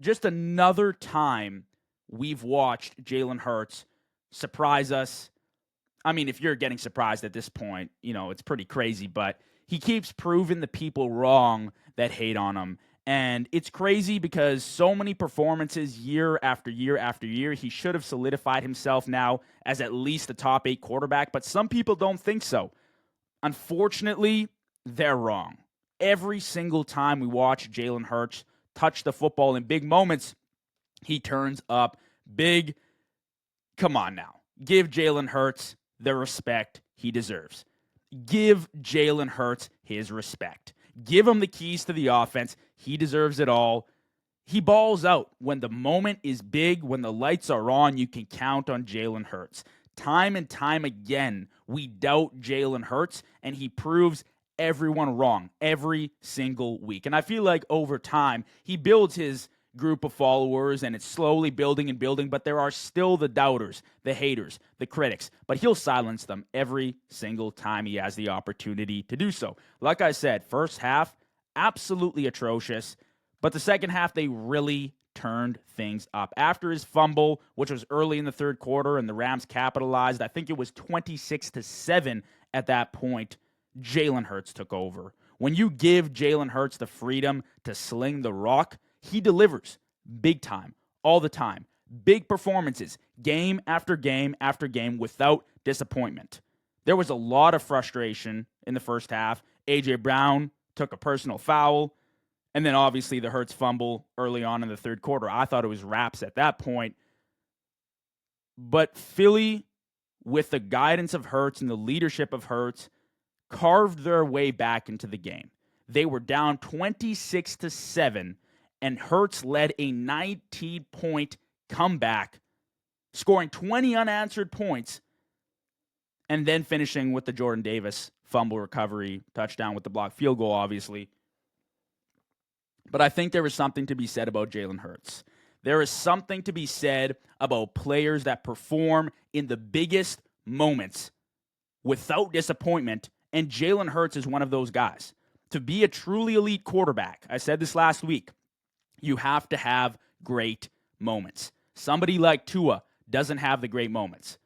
just another time we've watched Jalen Hurts surprise us. I mean, if you're getting surprised at this point, it's pretty crazy, but he keeps proving the people wrong that hate on him. And it's crazy because so many performances year after year after year, he should have solidified himself now as at least a top 8 quarterback, but some people don't think so. Unfortunately, they're wrong. Every single time we watch Jalen Hurts touch the football in big moments, he turns up big. Come on now. Give Jalen Hurts the respect he deserves. Give Jalen Hurts his respect. Give him the keys to the offense. He deserves it all. He balls out. When the moment is big, when the lights are on, you can count on Jalen Hurts. Time and time again, we doubt Jalen Hurts, and he proves everyone wrong every single week. And I feel like over time, he builds his group of followers, and it's slowly building and building, but there are still the doubters, the haters, the critics, but he'll silence them every single time he has the opportunity to do so. Like I said, first half, absolutely atrocious, but the second half, they really turned things up. After his fumble, which was early in the third quarter, and the Rams capitalized, I think it was 26-7 at that point, Jalen Hurts took over. When you give Jalen Hurts the freedom to sling the rock, he delivers big time, all the time. Big performances, game after game after game without disappointment. There was a lot of frustration in the first half. A.J. Brown took a personal foul, and then obviously the Hurts fumble early on in the third quarter. I thought it was wraps at that point. But Philly, with the guidance of Hurts and the leadership of Hurts, carved their way back into the game. They were down 26-7, and Hurts led a 19-point comeback, scoring 20 unanswered points, and then finishing with the Jordan Davis fumble recovery, touchdown with the blocked field goal, obviously. But I think there is something to be said about Jalen Hurts. There is something to be said about players that perform in the biggest moments without disappointment, and Jalen Hurts is one of those guys. To be a truly elite quarterback, I said this last week, you have to have great moments. Somebody like Tua doesn't have the great moments.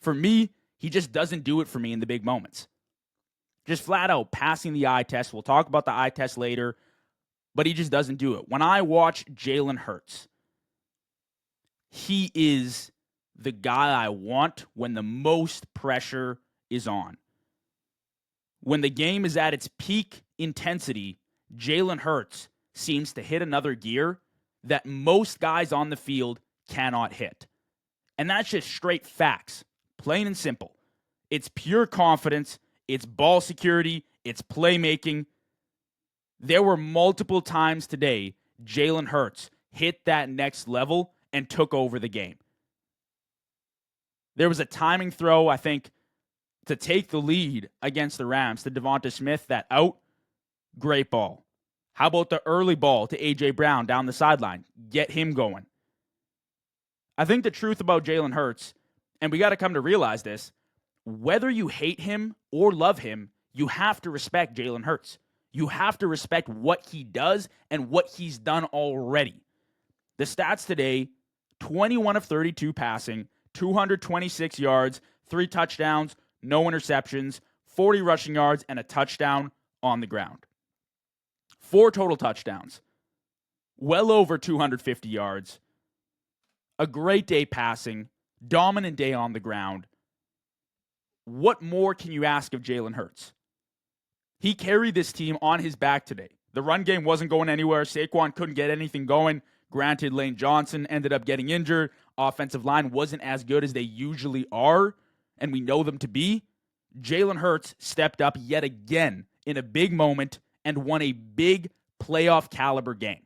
For me, he just doesn't do it for me in the big moments. Just flat out passing the eye test. We'll talk about the eye test later, but he just doesn't do it. When I watch Jalen Hurts, he is the guy I want when the most pressure is on. When the game is at its peak intensity, Jalen Hurts seems to hit another gear that most guys on the field cannot hit. And that's just straight facts, plain and simple. It's pure confidence, it's ball security, it's playmaking. There were multiple times today Jalen Hurts hit that next level and took over the game. There was a timing throw, I think, to take the lead against the Rams to Devonta Smith, that out, great ball. How about the early ball to A.J. Brown down the sideline? Get him going. I think the truth about Jalen Hurts, and we got to come to realize this, whether you hate him or love him, you have to respect Jalen Hurts. You have to respect what he does and what he's done already. The stats today, 21 of 32 passing, 226 yards, 3 touchdowns, no interceptions, 40 rushing yards, and a touchdown on the ground. 4 total touchdowns, well over 250 yards, a great day passing, dominant day on the ground. What more can you ask of Jalen Hurts? He carried this team on his back today. The run game wasn't going anywhere. Saquon couldn't get anything going. Granted, Lane Johnson ended up getting injured. Offensive line wasn't as good as they usually are, and we know them to be. Jalen Hurts stepped up yet again in a big moment and won a big playoff caliber game.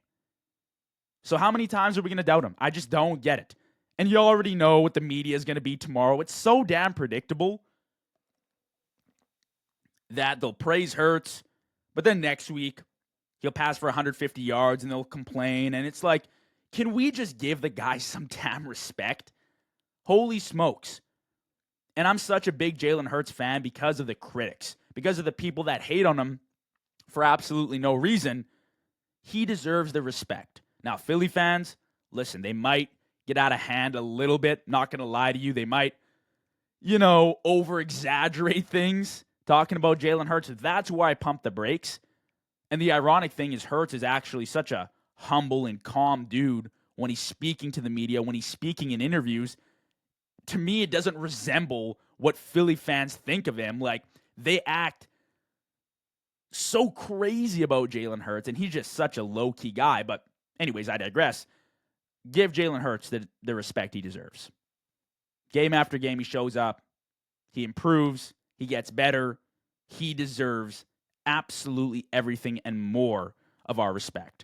So how many times are we going to doubt him? I just don't get it. And you already know what the media is going to be tomorrow. It's so damn predictable that they'll praise Hurts, but then next week he'll pass for 150 yards and they'll complain. And it's like, can we just give the guy some damn respect? Holy smokes. And I'm such a big Jalen Hurts fan because of the critics, because of the people that hate on him for absolutely no reason. He deserves the respect. Now, Philly fans, listen, they might get out of hand a little bit. Not going to lie to you. They might, over exaggerate things talking about Jalen Hurts. That's why I pump the brakes. And the ironic thing is, Hurts is actually such a humble and calm dude when he's speaking to the media, when he's speaking in interviews. To me, it doesn't resemble what Philly fans think of him. Like, they act so crazy about Jalen Hurts, and he's just such a low-key guy. But anyways, I digress. Give Jalen Hurts the respect he deserves. Game after game, he shows up. He improves. He gets better. He deserves absolutely everything and more of our respect.